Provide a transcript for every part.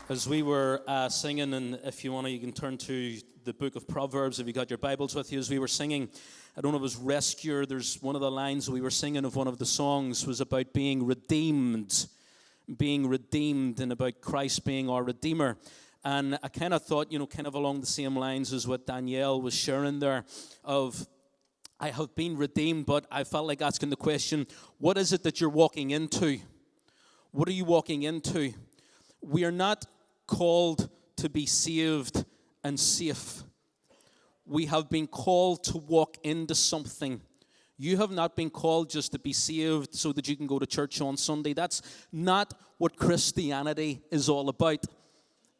As we were singing, and if you want to, you can turn to the book of Proverbs if you got your Bibles with you. As we were singing, I don't know if it was Rescuer, there's one of the lines we were singing of one of the songs was about being redeemed, and about Christ being our Redeemer. And I kind of thought, kind of along the same lines as what Danielle was sharing there of, I have been redeemed, but I felt like asking the question, what is it that you're walking into? What are you walking into? We are not called to be saved and safe. We have been called to walk into something. You have not been called just to be saved so that you can go to church on Sunday. That's not what Christianity is all about.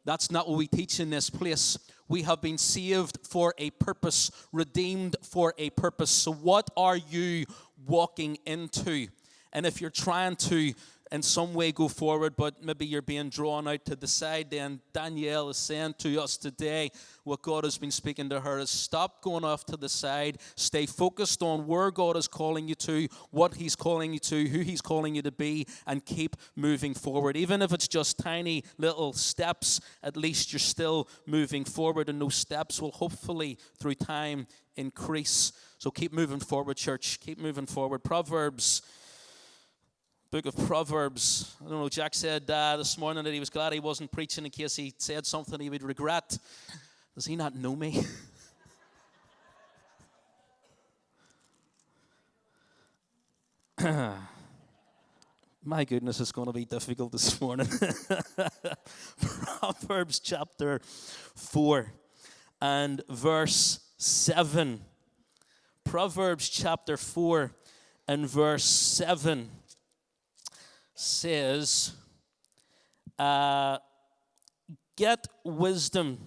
That's not what we teach in this place. We have been saved for a purpose, redeemed for a purpose. So what are you walking into? And if you're trying to in some way go forward, but maybe you're being drawn out to the side, then Danielle is saying to us today, what God has been speaking to her is stop going off to the side, stay focused on where God is calling you to, what He's calling you to, who He's calling you to be, and keep moving forward. Even if it's just tiny little steps, at least you're still moving forward, and those steps will hopefully, through time, increase. So keep moving forward, church. Keep moving forward. Book of Proverbs. I don't know, Jack said this morning that he was glad he wasn't preaching in case he said something he would regret. Does he not know me? My goodness, it's going to be difficult this morning. Proverbs chapter 4 and verse 7. Proverbs chapter 4 and verse 7. Says, get wisdom.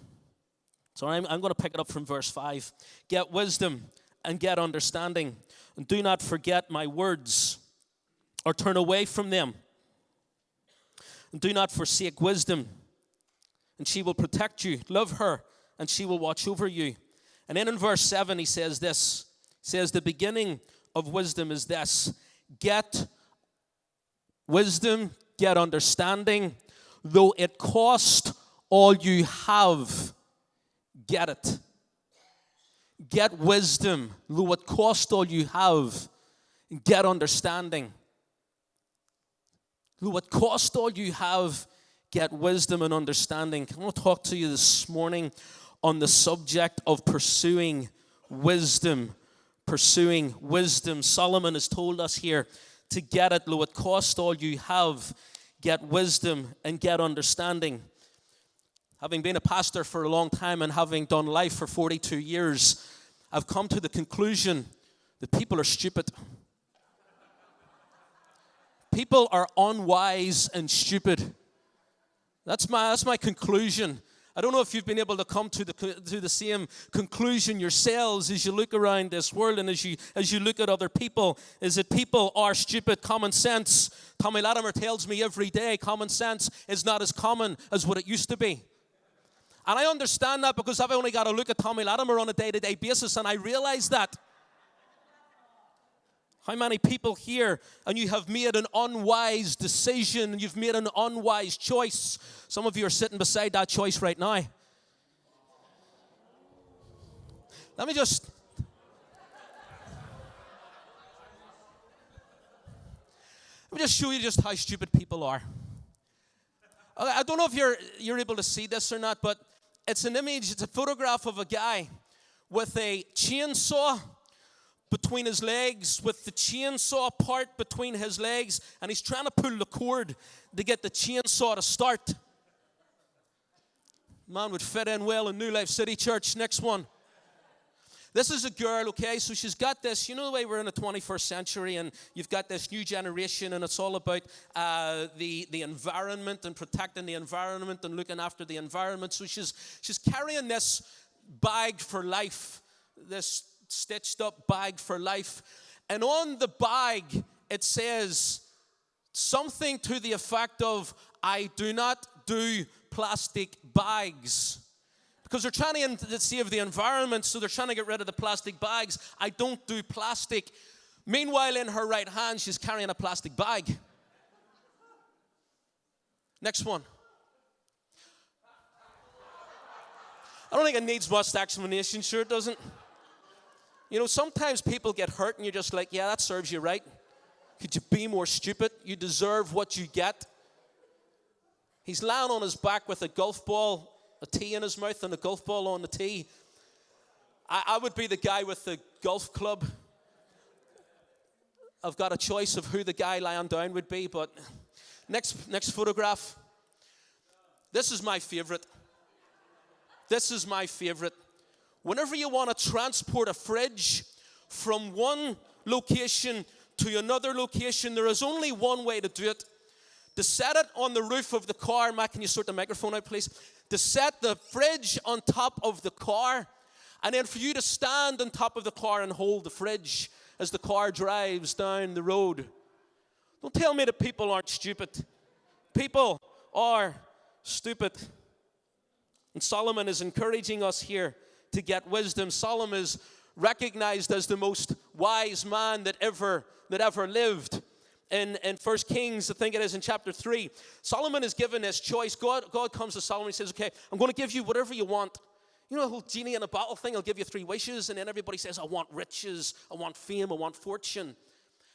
So I'm going to pick it up from verse 5. Get wisdom and get understanding. And do not forget my words or turn away from them. And do not forsake wisdom, and she will protect you. Love her, and she will watch over you. And then in verse 7 he says this. He says, the beginning of wisdom is this. Get wisdom, get understanding. Though it cost all you have, get it. Get wisdom. Though it cost all you have, get understanding. Though it cost all you have, get wisdom and understanding. I want to talk to you this morning on the subject of pursuing wisdom. Pursuing wisdom. Solomon has told us here to get it, though it cost all you have, get wisdom and get understanding. Having been a pastor for a long time and having done life for 42 years, I've come to the conclusion that people are stupid. People are unwise and stupid. That's my conclusion. I don't know if you've been able to come to the same conclusion yourselves as you look around this world and as you look at other people, is that people are stupid. Common sense, Tommy Latimer tells me every day, common sense is not as common as what it used to be. And I understand that because I've only got to look at Tommy Latimer on a day-to-day basis, and I realize that. How many people here, and you have made an unwise decision, you've made an unwise choice. Some of you are sitting beside that choice right now. Let me just show you just how stupid people are. I don't know if you're able to see this or not, but it's an image, it's a photograph of a guy with a chainsaw between his legs, with the chainsaw part between his legs, and he's trying to pull the cord to get the chainsaw to start. Man would fit in well in New Life City Church. Next one. This is a girl, okay, so she's got this, you know the way we're in the 21st century and you've got this new generation and it's all about the environment and protecting the environment and looking after the environment. So she's carrying this bag for life, this stitched up bag for life. And on the bag, it says something to the effect of, I do not do plastic bags. Because they're trying to save the environment, so they're trying to get rid of the plastic bags. I don't do plastic. Meanwhile, in her right hand, she's carrying a plastic bag. Next one. I don't think it needs much explanation, sure it doesn't. You know, sometimes people get hurt and you're just like, yeah, that serves you right. Could you be more stupid? You deserve what you get. He's lying on his back with a golf ball, a tee in his mouth and a golf ball on the tee. I would be the guy with the golf club. I've got a choice of who the guy lying down would be, but next photograph. This is my favorite. This is my favorite. Whenever you want to transport a fridge from one location to another location, there is only one way to do it. To set it on the roof of the car. Matt, can you sort the microphone out, please? To set the fridge on top of the car, and then for you to stand on top of the car and hold the fridge as the car drives down the road. Don't tell me that people aren't stupid. People are stupid. And Solomon is encouraging us here to get wisdom. Solomon is recognized as the most wise man that ever lived. In 1 Kings, I think it is in chapter 3, Solomon is given this choice. God comes to Solomon and says, okay, I'm going to give you whatever you want. You know the whole genie in a bottle thing? I'll give you 3 wishes. And then everybody says, I want riches, I want fame, I want fortune.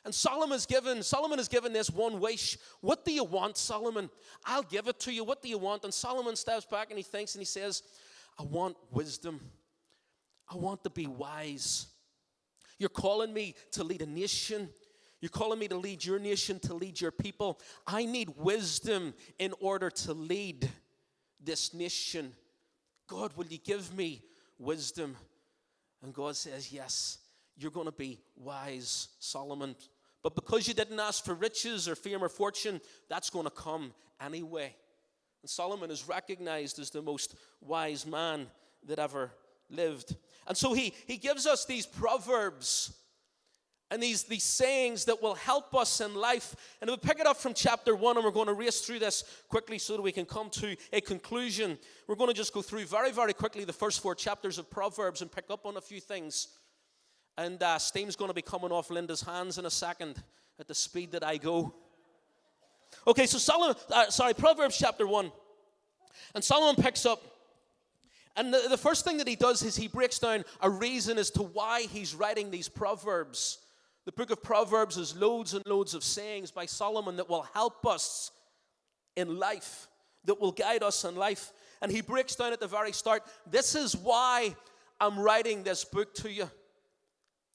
And Solomon is given this one wish. What do you want, Solomon? I'll give it to you. What do you want? And Solomon steps back and he thinks and he says, I want wisdom. I want to be wise. You're calling me to lead a nation. You're calling me to lead your nation, to lead your people. I need wisdom in order to lead this nation. God, will you give me wisdom? And God says, yes, you're going to be wise, Solomon. But because you didn't ask for riches or fame or fortune, that's going to come anyway. And Solomon is recognized as the most wise man that ever lived. And so he gives us these proverbs and these sayings that will help us in life. And we'll pick it up from chapter 1, and we're going to race through this quickly so that we can come to a conclusion. We're going to just go through very, very quickly the first 4 chapters of Proverbs and pick up on a few things. And steam's going to be coming off Linda's hands in a second at the speed that I go. Okay, so Proverbs chapter 1. And Solomon picks up. And the first thing that he does is he breaks down a reason as to why he's writing these Proverbs. The book of Proverbs is loads and loads of sayings by Solomon that will help us in life, that will guide us in life. And he breaks down at the very start, this is why I'm writing this book to you.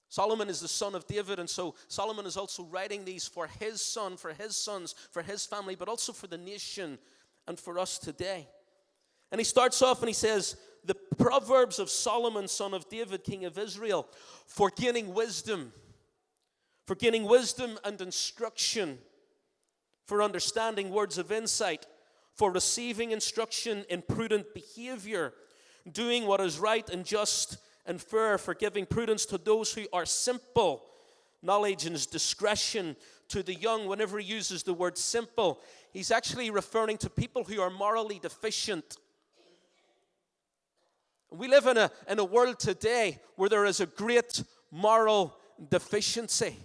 Solomon is the son of David, and so Solomon is also writing these for his son, for his sons, for his family, but also for the nation and for us today. And he starts off and he says, the Proverbs of Solomon, son of David, king of Israel, for gaining wisdom and instruction, for understanding words of insight, for receiving instruction in prudent behavior, doing what is right and just and fair, for giving prudence to those who are simple, knowledge and discretion to the young. Whenever he uses the word simple, he's actually referring to people who are morally deficient. We live in a world today where there is a great moral deficiency.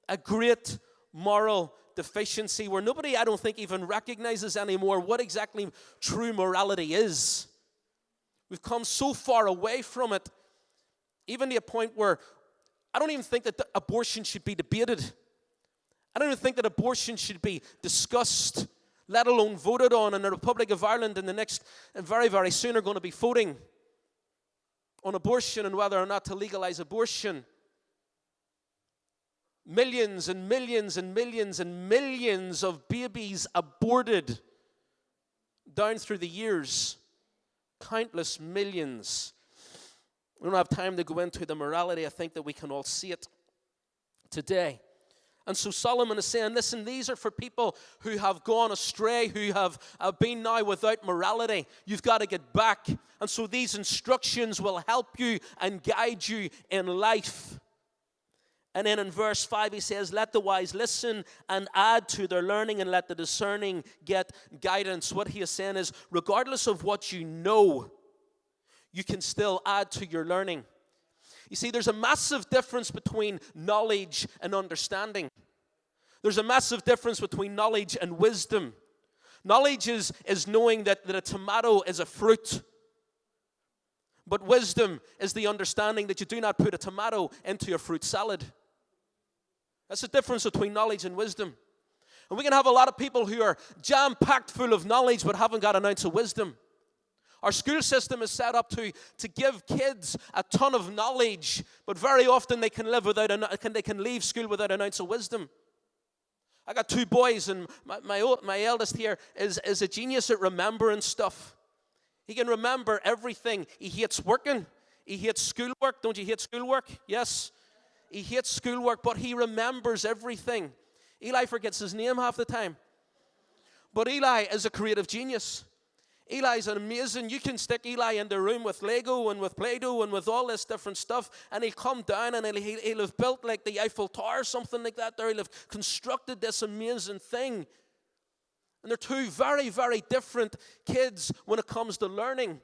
A great moral deficiency where nobody, I don't think, even recognizes anymore what exactly true morality is. We've come so far away from it, even to a point where I don't even think that abortion should be debated. I don't even think that abortion should be discussed, let alone voted on. In the Republic of Ireland in the next, and very, very soon, are going to be voting on abortion and whether or not to legalize abortion. Millions and millions and millions and millions of babies aborted down through the years. Countless millions. We don't have time to go into the morality. I think that we can all see it today. And so Solomon is saying, listen, these are for people who have gone astray, who have been now without morality. You've got to get back. And so these instructions will help you and guide you in life. And then in verse 5 he says, let the wise listen and add to their learning, and let the discerning get guidance. What he is saying is, regardless of what you know, you can still add to your learning. You see, there's a massive difference between knowledge and understanding. There's a massive difference between knowledge and wisdom. Knowledge is knowing that a tomato is a fruit. But wisdom is the understanding that you do not put a tomato into your fruit salad. That's the difference between knowledge and wisdom. And we can have a lot of people who are jam-packed full of knowledge but haven't got an ounce of wisdom. Our school system is set up to give kids a ton of knowledge, but very often they can leave school without an ounce of wisdom. I got 2 boys, and my eldest here is a genius at remembering stuff. He can remember everything. He hates working. He hates schoolwork. Don't you hate schoolwork? Yes. He hates schoolwork, but he remembers everything. Eli forgets his name half the time. But Eli is a creative genius. Eli's an amazing, you can stick Eli in the room with Lego and with Play-Doh and with all this different stuff, and he'll come down and he'll have built like the Eiffel Tower or something like that there. He'll have constructed this amazing thing. And they're 2 very, very different kids when it comes to learning.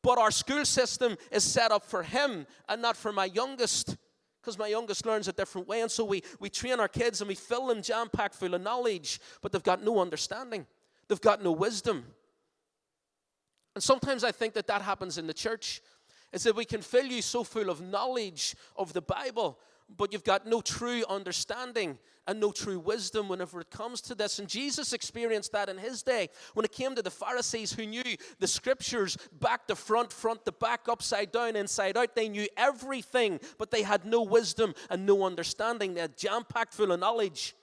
But our school system is set up for him and not for my youngest, because my youngest learns a different way. And so we train our kids and we fill them jam-packed full of knowledge, but they've got no understanding. They've got no wisdom. And sometimes I think that happens in the church, is that we can fill you so full of knowledge of the Bible, but you've got no true understanding and no true wisdom whenever it comes to this. And Jesus experienced that in his day. When it came to the Pharisees who knew the scriptures back to front, front to back, upside down, inside out, they knew everything, but they had no wisdom and no understanding. They had jam-packed full of knowledge,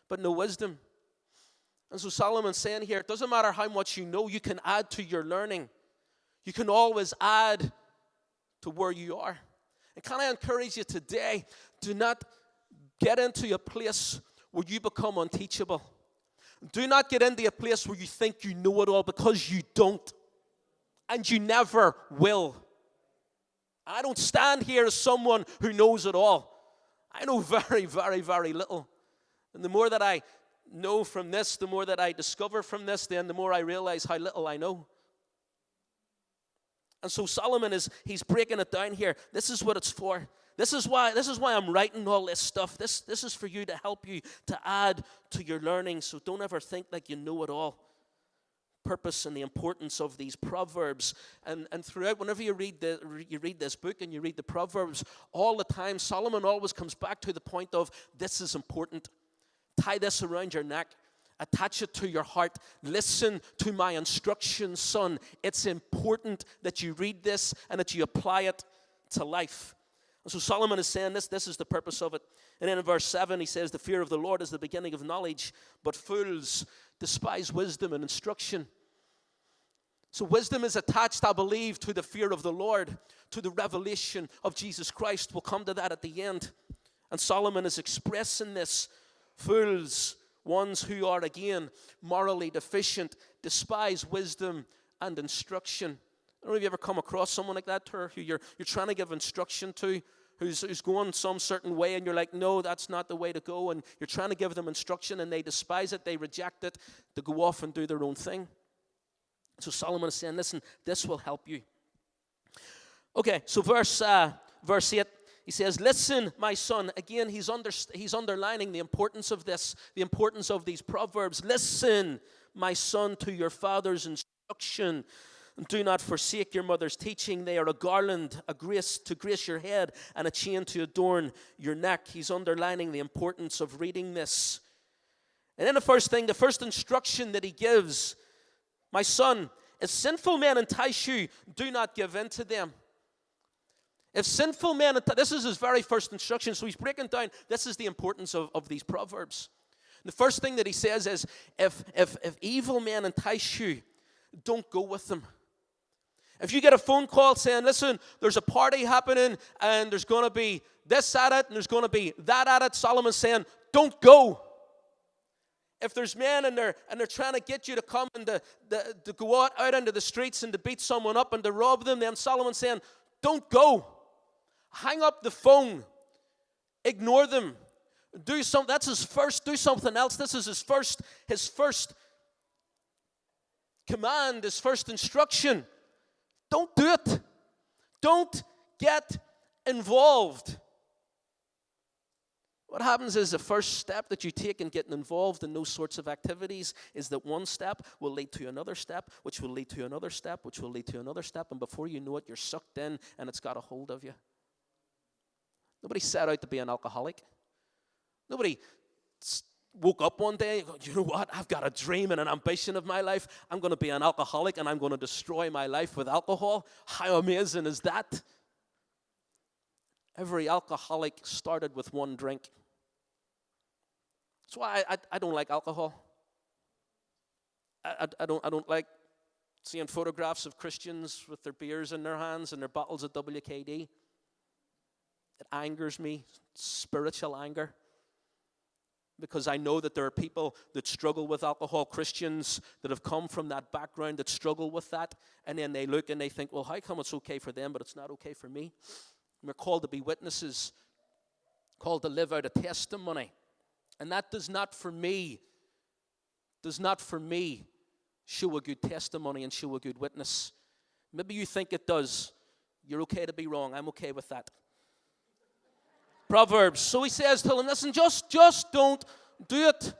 but no wisdom. And so Solomon's saying here, it doesn't matter how much you know, you can add to your learning. You can always add to where you are. And can I encourage you today, do not get into a place where you become unteachable. Do not get into a place where you think you know it all, because you don't. And you never will. I don't stand here as someone who knows it all. I know very, very, very little. And the more that I know from this, the more that I discover from this, then the more I realize how little I know. And so Solomon he's breaking it down here. This is what it's for. This is why I'm writing all this stuff. This is for you to help you to add to your learning. So don't ever think like you know it all. Purpose and the importance of these proverbs. And throughout, whenever you read this book and you read the Proverbs, all the time Solomon always comes back to the point of, this is important. Tie this around your neck. Attach it to your heart. Listen to my instructions, son. It's important that you read this and that you apply it to life. And so Solomon is saying this is the purpose of it. And then in verse 7 he says, the fear of the Lord is the beginning of knowledge, but fools despise wisdom and instruction. So wisdom is attached, I believe, to the fear of the Lord, to the revelation of Jesus Christ. We'll come to that at the end. And Solomon is expressing this. Fools, ones who are, again, morally deficient, despise wisdom and instruction. I don't know if you ever come across someone like that, who you're trying to give instruction to, who's going some certain way, and you're like, no, that's not the way to go, and you're trying to give them instruction, and they despise it, they reject it, they go off and do their own thing. So Solomon is saying, listen, this will help you. Okay, so verse 8. He says, listen, my son. Again, he's underlining the importance of this, the importance of these proverbs. Listen, my son, to your father's instruction. And do not forsake your mother's teaching. They are a garland, a grace to grace your head, and a chain to adorn your neck. He's underlining the importance of reading this. And then the first instruction that he gives, my son, if sinful men entice you, do not give in to them. If sinful men, this is his very first instruction, so he's breaking down, this is the importance of these proverbs. The first thing that he says is, if evil men entice you, don't go with them. If you get a phone call saying, listen, there's a party happening, and there's going to be this at it, and there's going to be that at it, Solomon's saying, don't go. If there's men and they're trying to get you to come and to go out into the streets and to beat someone up and to rob them, then Solomon's saying, don't go. Hang up the phone. Ignore them. That's his first. Do something else. This is his first command, his first instruction. Don't do it. Don't get involved. What happens is the first step that you take in getting involved in those sorts of activities is that one step will lead to another step, which will lead to another step, which will lead to another step, and before you know it, you're sucked in and it's got a hold of you. Nobody set out to be an alcoholic. Nobody woke up one day and go, you know what, I've got a dream and an ambition of my life. I'm going to be an alcoholic and I'm going to destroy my life with alcohol. How amazing is that? Every alcoholic started with one drink. That's why I don't like alcohol. I don't like seeing photographs of Christians with their beers in their hands and their bottles of WKD. It angers me, spiritual anger. Because I know that there are people that struggle with alcohol, Christians that have come from that background that struggle with that, and then they look and they think, well, how come it's okay for them, but it's not okay for me? And we're called to be witnesses, called to live out a testimony. And that does not for me show a good testimony and show a good witness. Maybe you think it does. You're okay to be wrong. I'm okay with that. Proverbs. So he says to them, listen, just don't do it.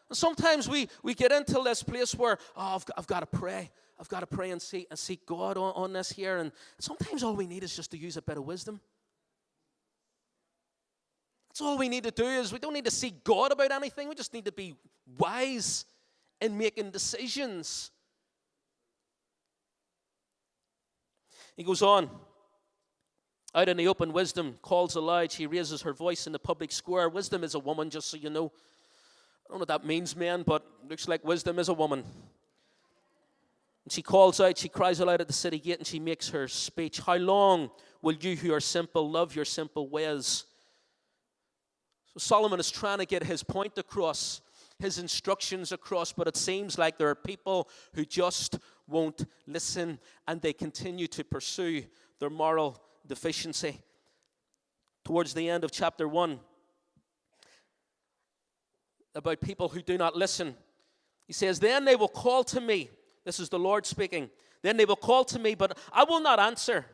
And sometimes we get into this place where, I've got to pray. I've got to pray and seek God on this here. And sometimes all we need is just to use a bit of wisdom. That's all we need to do is we don't need to seek God about anything. We just need to be wise in making decisions. He goes on. Out in the open, wisdom calls aloud. She raises her voice in the public square. Wisdom is a woman, just so you know. I don't know what that means, men, but looks like wisdom is a woman. And she calls out, she cries aloud at the city gate, and she makes her speech. How long will you who are simple love your simple ways? So Solomon is trying to get his point across, his instructions across, but it seems like there are people who just won't listen, and they continue to pursue their moral deficiency. Towards the end of chapter 1, about people who do not listen, he says, then they will call to me. This is the Lord speaking. Then they will call to me, but I will not answer.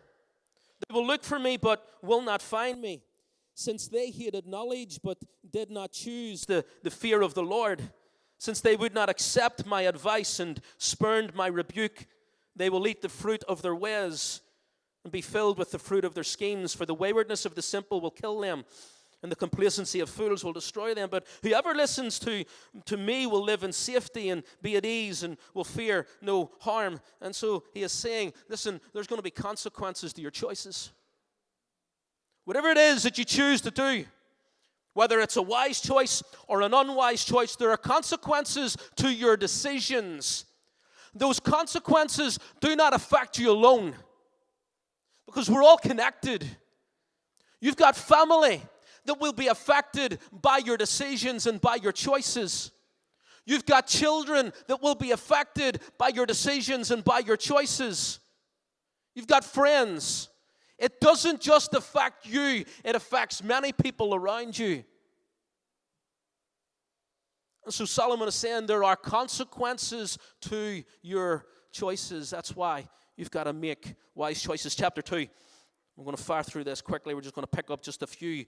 They will look for me, but will not find me. Since they hated knowledge, but did not choose the fear of the Lord, since they would not accept my advice and spurned my rebuke, they will eat the fruit of their ways and be filled with the fruit of their schemes. For the waywardness of the simple will kill them, and the complacency of fools will destroy them. But whoever listens to me will live in safety and be at ease and will fear no harm. And so he is saying, listen, there's going to be consequences to your choices. Whatever it is that you choose to do, whether it's a wise choice or an unwise choice, there are consequences to your decisions. Those consequences do not affect you alone, because we're all connected. You've got family that will be affected by your decisions and by your choices. You've got children that will be affected by your decisions and by your choices. You've got friends. It doesn't just affect you, it affects many people around you. And so Solomon is saying there are consequences to your choices. That's why you've got to make wise choices. Chapter 2. I'm going to fire through this quickly. We're just going to pick up just a few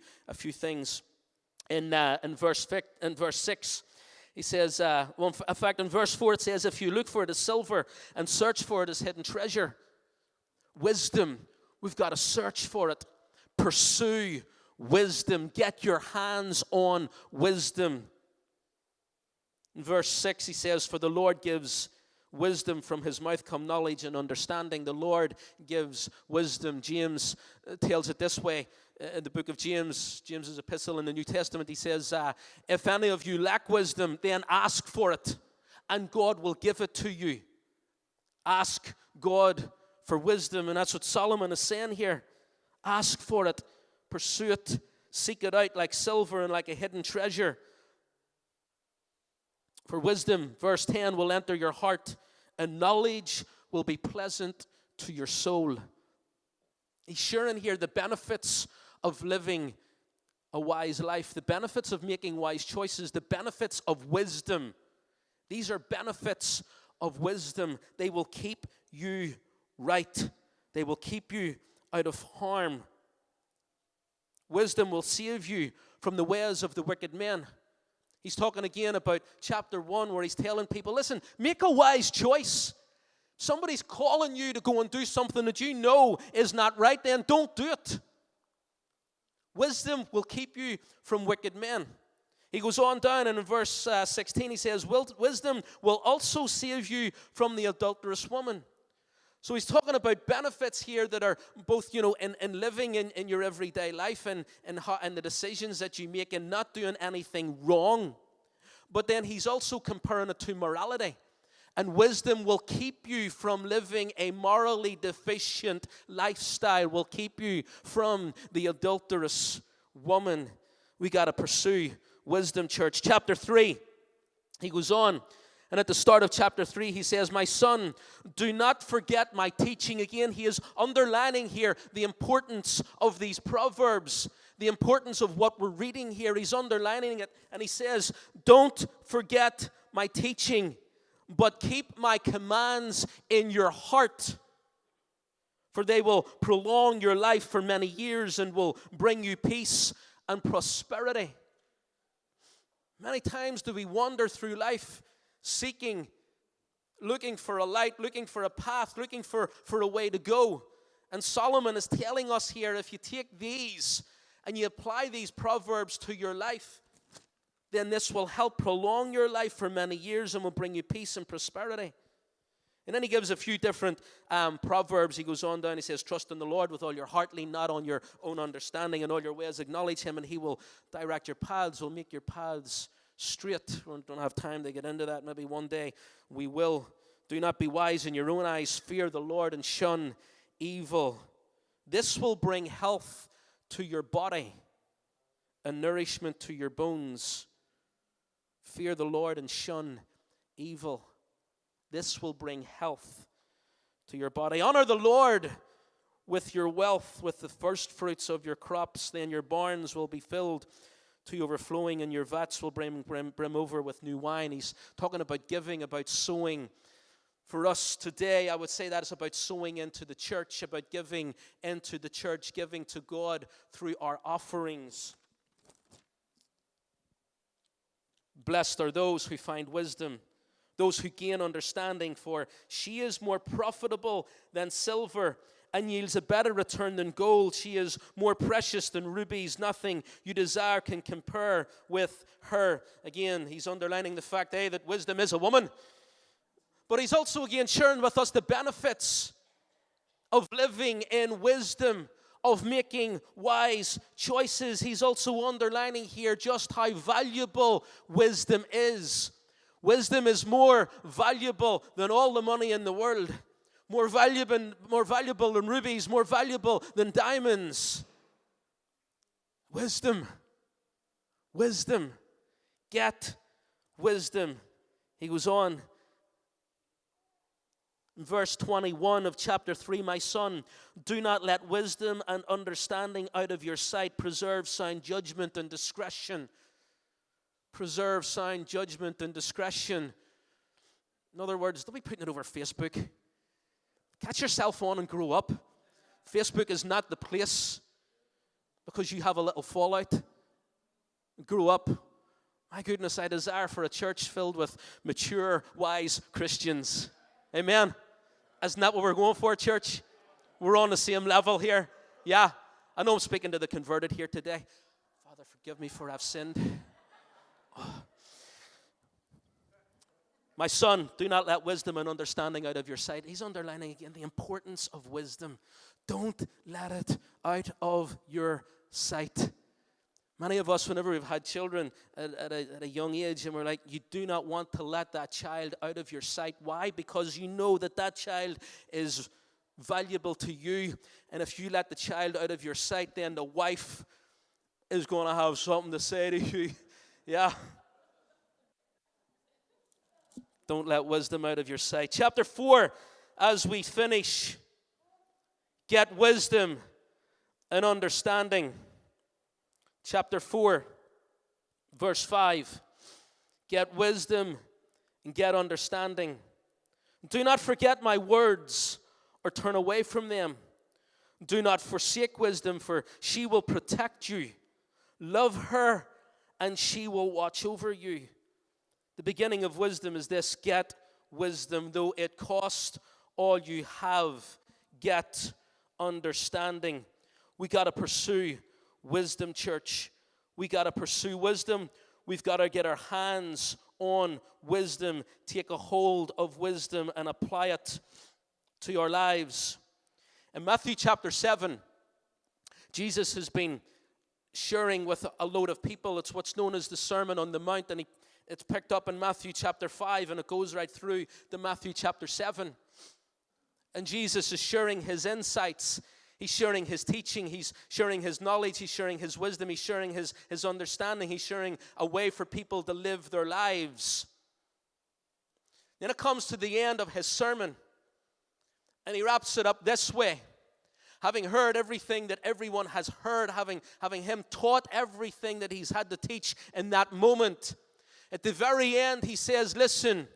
things. In verse 6, he says, in fact, in verse 4 it says, if you look for it as silver and search for it as hidden treasure, wisdom, we've got to search for it. Pursue wisdom. Get your hands on wisdom. In verse 6, he says, for the Lord gives wisdom, from his mouth come knowledge and understanding. The Lord gives wisdom. James tells it this way in the book of James, James's epistle in the New Testament. He says, if any of you lack wisdom, then ask for it, and God will give it to you. Ask God for wisdom, and that's what Solomon is saying here. Ask for it, pursue it, seek it out like silver and like a hidden treasure. For wisdom, verse 10, will enter your heart, and knowledge will be pleasant to your soul. He's sharing here the benefits of living a wise life, the benefits of making wise choices, the benefits of wisdom. These are benefits of wisdom. They will keep you right. They will keep you out of harm. Wisdom will save you from the ways of the wicked men. He's talking again about chapter 1 where he's telling people, listen, make a wise choice. Somebody's calling you to go and do something that you know is not right, then don't do it. Wisdom will keep you from wicked men. He goes on down, and in verse 16 he says, wisdom will also save you from the adulterous woman. So he's talking about benefits here that are both, in living in your everyday life and the decisions that you make and not doing anything wrong. But then he's also comparing it to morality. And wisdom will keep you from living a morally deficient lifestyle, will keep you from the adulterous woman. We got to pursue wisdom, church. Chapter 3, he goes on. And at the start of chapter 3, he says, my son, do not forget my teaching. Again, he is underlining here the importance of these proverbs, the importance of what we're reading here. He's underlining it, and he says, don't forget my teaching, but keep my commands in your heart, for they will prolong your life for many years and will bring you peace and prosperity. Many times do we wander through life seeking, looking for a light, looking for a path, looking for a way to go. And Solomon is telling us here, if you take these and you apply these proverbs to your life, then this will help prolong your life for many years and will bring you peace and prosperity. And then he gives a few different proverbs. He goes on down, he says, trust in the Lord with all your heart, lean not on your own understanding, and all your ways acknowledge him, and he will direct your paths, will make your paths straight. We don't have time to get into that. Maybe one day we will. Do not be wise in your own eyes. Fear the Lord and shun evil. This will bring health to your body and nourishment to your bones. Fear the Lord and shun evil. This will bring health to your body. Honor the Lord with your wealth, with the first fruits of your crops. Then your barns will be filled to overflowing, and your vats will brim over with new wine. He's talking about giving, about sowing. For us today, I would say that is about sowing into the church, about giving into the church, giving to God through our offerings. Blessed are those who find wisdom, those who gain understanding, for she is more profitable than silver and yields a better return than gold. She is more precious than rubies. Nothing you desire can compare with her. Again, he's underlining the fact, that wisdom is a woman. But he's also again sharing with us the benefits of living in wisdom, of making wise choices. He's also underlining here just how valuable wisdom is. Wisdom is more valuable than all the money in the world. More valuable than rubies, more valuable than diamonds. Wisdom. Get wisdom. He goes on in verse 21 of chapter 3, my son, do not let wisdom and understanding out of your sight. Preserve sound judgment and discretion. Preserve sound judgment and discretion. In other words, don't be putting it over Facebook. Catch yourself on and grow up. Facebook is not the place because you have a little fallout. Grow up. My goodness, I desire for a church filled with mature, wise Christians. Amen. Isn't that what we're going for, church? We're on the same level here. Yeah. I know I'm speaking to the converted here today. Father, forgive me for I've sinned. Oh. My son, do not let wisdom and understanding out of your sight. He's underlining again the importance of wisdom. Don't let it out of your sight. Many of us, whenever we've had children at a young age, and we're like, you do not want to let that child out of your sight. Why? Because you know that child is valuable to you. And if you let the child out of your sight, then the wife is going to have something to say to you. Yeah. Don't let wisdom out of your sight. Chapter 4, as we finish, get wisdom and understanding. Chapter 4, verse 5. Get wisdom and get understanding. Do not forget my words or turn away from them. Do not forsake wisdom, for she will protect you. Love her, and she will watch over you. The beginning of wisdom is this: get wisdom, though it cost all you have. Get understanding. We got to pursue wisdom, church. We got to pursue wisdom. We've got to get our hands on wisdom, take a hold of wisdom and apply it to our lives. In Matthew chapter 7, Jesus has been sharing with a load of people. It's what's known as the Sermon on the Mount, and it's picked up in Matthew chapter 5, and it goes right through to Matthew chapter 7. And Jesus is sharing his insights. He's sharing his teaching. He's sharing his knowledge. He's sharing his wisdom. He's sharing his understanding. He's sharing a way for people to live their lives. Then it comes to the end of his sermon, and he wraps it up this way. Having heard everything that everyone has heard, having him taught everything that he's had to teach in that moment, at the very end he says, listen,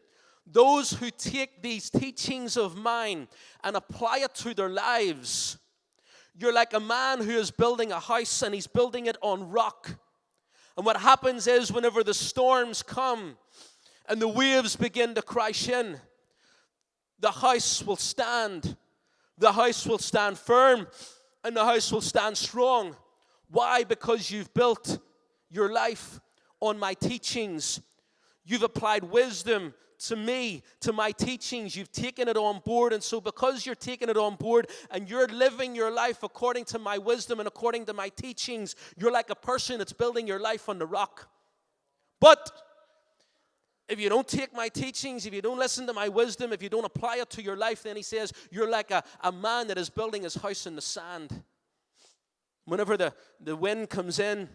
those who take these teachings of mine and apply it to their lives, you're like a man who is building a house, and he's building it on rock. And what happens is, whenever the storms come and the waves begin to crash in, the house will stand. The house will stand firm, and the house will stand strong. Why? Because you've built your life on my teachings. You've applied wisdom to me, to my teachings. You've taken it on board. And so because you're taking it on board and you're living your life according to my wisdom and according to my teachings, you're like a person that's building your life on the rock. But if you don't take my teachings, if you don't listen to my wisdom, if you don't apply it to your life, then he says, you're like a man that is building his house in the sand. Whenever the wind comes in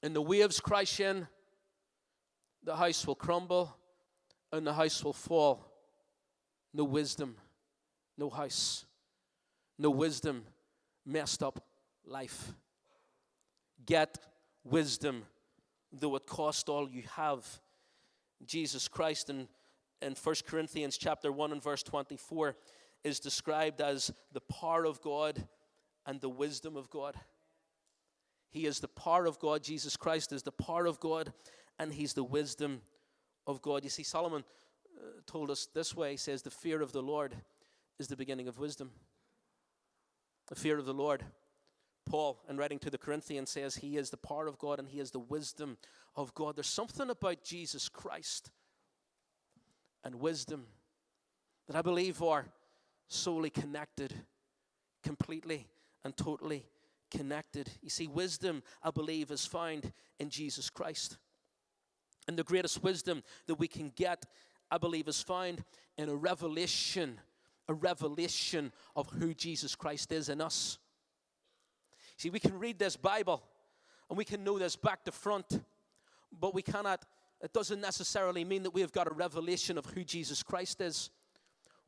and the waves crash in, the house will crumble and the house will fall. No wisdom, no house. No wisdom, messed up life. Get wisdom, though it cost all you have. Jesus Christ in 1 Corinthians chapter 1 and verse 24 is described as the power of God and the wisdom of God. He is the power of God. Jesus Christ is the power of God, and he's the wisdom of God. You see, Solomon told us this way. He says, the fear of the Lord is the beginning of wisdom. The fear of the Lord. Paul, in writing to the Corinthians, says he is the power of God and he is the wisdom of God. There's something about Jesus Christ and wisdom that I believe are solely connected, completely and totally connected. You see, wisdom, I believe, is found in Jesus Christ. And the greatest wisdom that we can get, I believe, is found in a revelation of who Jesus Christ is in us. See, we can read this Bible and we can know this back to front, but it doesn't necessarily mean that we have got a revelation of who Jesus Christ is.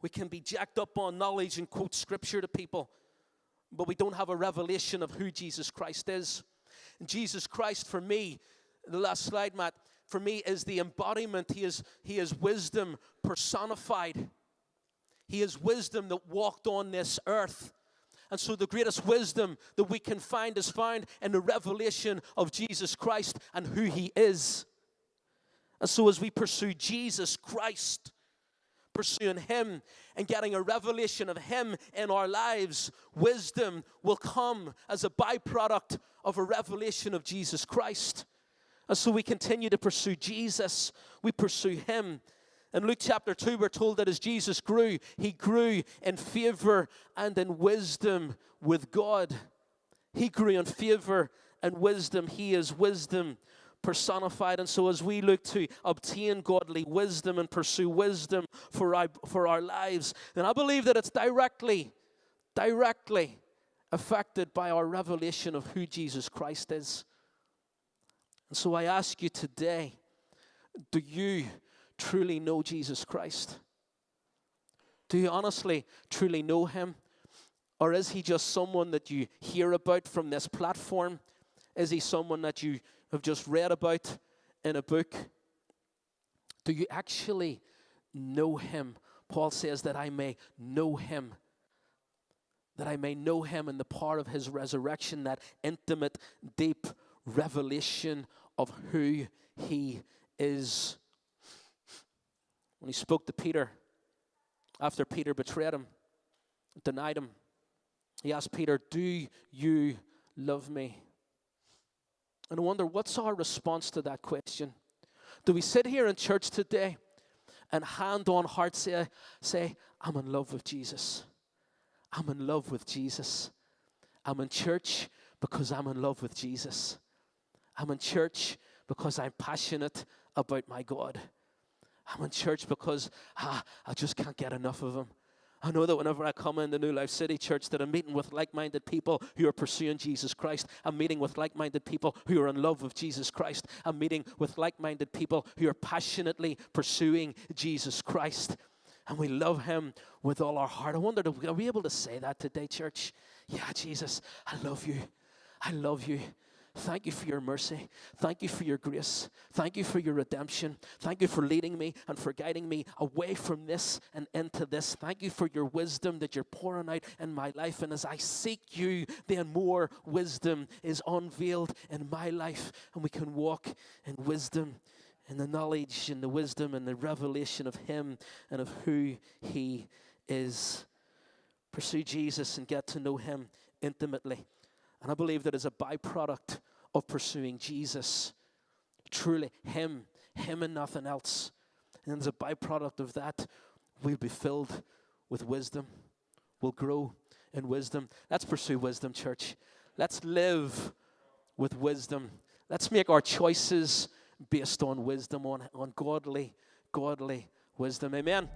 We can be jacked up on knowledge and quote scripture to people, but we don't have a revelation of who Jesus Christ is. And Jesus Christ, for me, the last slide, Matt, for me is the embodiment. He is wisdom personified. He is wisdom that walked on this earth. And so the greatest wisdom that we can find is found in the revelation of Jesus Christ and who he is. And so as we pursue Jesus Christ, pursuing him and getting a revelation of him in our lives, wisdom will come as a byproduct of a revelation of Jesus Christ. And so we continue to pursue Jesus. We pursue him. In Luke chapter 2, we're told that as Jesus grew, he grew in favor and in wisdom with God. He grew in favor and wisdom. He is wisdom personified. And so as we look to obtain godly wisdom and pursue wisdom for our lives, then I believe that it's directly affected by our revelation of who Jesus Christ is. And so I ask you today, do you truly know Jesus Christ? Do you honestly, truly know him? Or is he just someone that you hear about from this platform? Is he someone that you have just read about in a book? Do you actually know him? Paul says that I may know him. That I may know him in the power of his resurrection, that intimate, deep revelation of who he is. When he spoke to Peter, after Peter betrayed him, denied him, he asked Peter, do you love me? And I wonder, what's our response to that question? Do we sit here in church today and hand on heart say, I'm in love with Jesus. I'm in love with Jesus. I'm in church because I'm in love with Jesus. I'm in church because I'm passionate about my God. I'm in church because I just can't get enough of him. I know that whenever I come into New Life City Church, that I'm meeting with like-minded people who are pursuing Jesus Christ. I'm meeting with like-minded people who are in love with Jesus Christ. I'm meeting with like-minded people who are passionately pursuing Jesus Christ. And we love him with all our heart. I wonder, are we able to say that today, church? Yeah, Jesus, I love you. I love you. Thank you for your mercy. Thank you for your grace. Thank you for your redemption. Thank you for leading me and for guiding me away from this and into this. Thank you for your wisdom that you're pouring out in my life. And as I seek you, then more wisdom is unveiled in my life. And we can walk in wisdom, in the knowledge and the wisdom and the revelation of him and of who he is. Pursue Jesus and get to know him intimately. And I believe that as a byproduct of pursuing Jesus, truly him and nothing else. And as a byproduct of that, we'll be filled with wisdom. We'll grow in wisdom. Let's pursue wisdom, church. Let's live with wisdom. Let's make our choices based on wisdom, on godly wisdom. Amen.